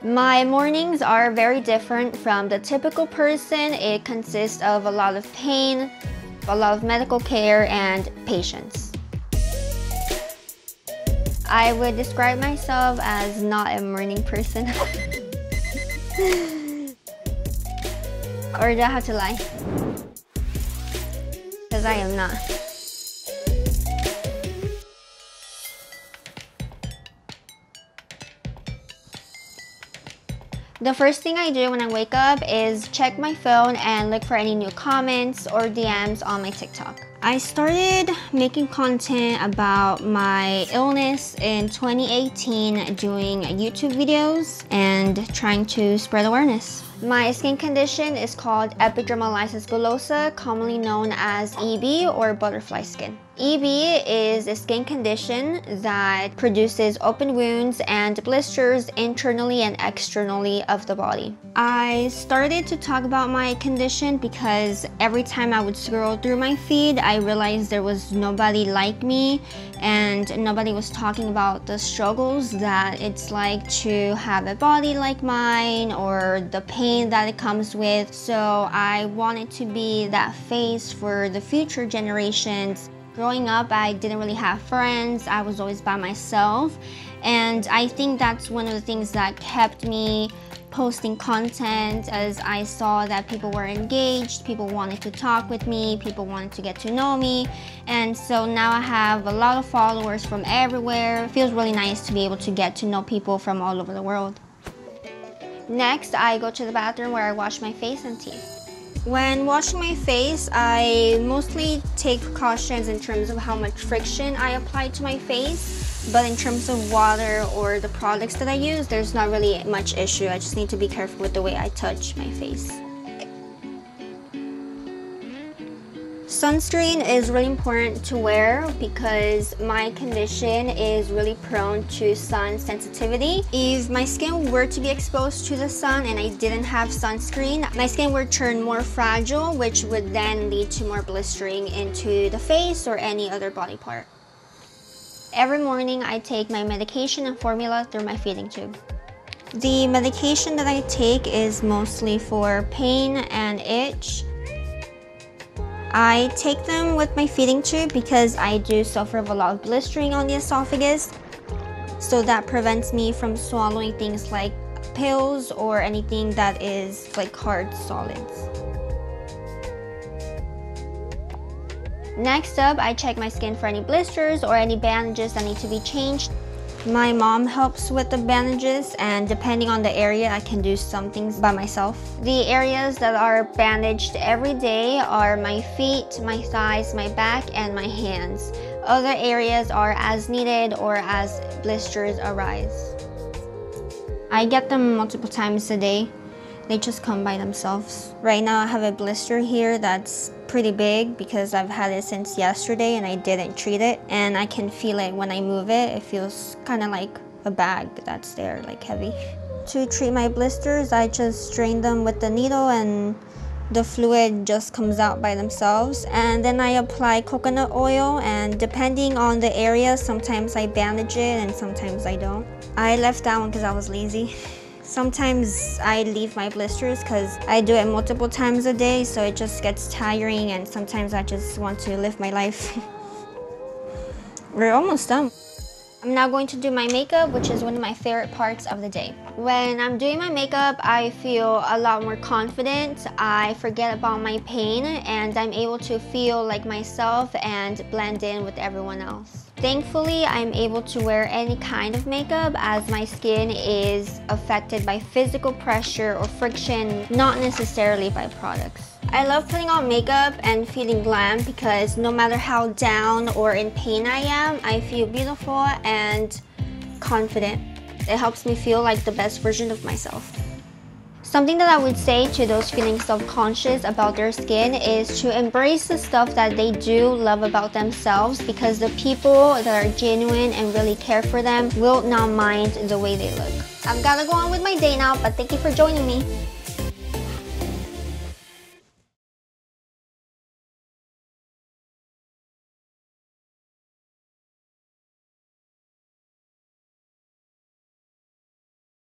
My mornings are very different from the typical person. It consists of a lot of pain, a lot of medical care, and patience. I would describe myself as not a morning person. Or do I have to lie? Because I am not. The first thing I do when I wake up is check my phone and look for any new comments or DMs on my TikTok. I started making content about my illness in 2018 doing YouTube videos and trying to spread awareness. My skin condition is called epidermolysis bullosa, commonly known as EB or butterfly skin. EB is a skin condition that produces open wounds and blisters internally and externally of the body. I started to talk about my condition because every time I would scroll through my feed, I realized there was nobody like me and nobody was talking about the struggles that it's like to have a body like mine or the pain that it comes with. So I wanted to be that face for the future generations. Growing up, I didn't really have friends. I was always by myself. And I think that's one of the things that kept me posting content, as I saw that people were engaged, people wanted to talk with me, people wanted to get to know me. And so now I have a lot of followers from everywhere. It feels really nice to be able to get to know people from all over the world. Next, I go to the bathroom where I wash my face and teeth. When washing my face, I mostly take precautions in terms of how much friction I apply to my face. But in terms of water or the products that I use, there's not really much issue. I just need to be careful with the way I touch my face. Sunscreen is really important to wear because my condition is really prone to sun sensitivity. If my skin were to be exposed to the sun and I didn't have sunscreen, my skin would turn more fragile, which would then lead to more blistering into the face or any other body part. Every morning I take my medication and formula through my feeding tube. The medication that I take is mostly for pain and itch. I take them with my feeding tube because I do suffer of a lot of blistering on the esophagus. So that prevents me from swallowing things like pills or anything that is like hard solids. Next up, I check my skin for any blisters or any bandages that need to be changed. My mom helps with the bandages, and depending on the area, I can do some things by myself. The areas that are bandaged every day are my feet, my thighs, my back, and my hands. Other areas are as needed or as blisters arise. I get them multiple times a day. They just come by themselves. Right now I have a blister here that's pretty big because I've had it since yesterday and I didn't treat it. And I can feel it when I move it. It feels kind of like a bag that's there, like heavy. To treat my blisters, I just strain them with the needle and the fluid just comes out by themselves. And then I apply coconut oil, and depending on the area, sometimes I bandage it and sometimes I don't. I left that one because I was lazy. Sometimes I leave my blisters because I do it multiple times a day, so it just gets tiring, and sometimes I just want to live my life. We're almost done. I'm now going to do my makeup, which is one of my favorite parts of the day. When I'm doing my makeup, I feel a lot more confident. I forget about my pain and I'm able to feel like myself and blend in with everyone else. Thankfully, I'm able to wear any kind of makeup as my skin is affected by physical pressure or friction, not necessarily by products. I love putting on makeup and feeling glam because no matter how down or in pain I am, I feel beautiful and confident. It helps me feel like the best version of myself. Something that I would say to those feeling self-conscious about their skin is to embrace the stuff that they do love about themselves, because the people that are genuine and really care for them will not mind the way they look. I've got to go on with my day now, but thank you for joining me.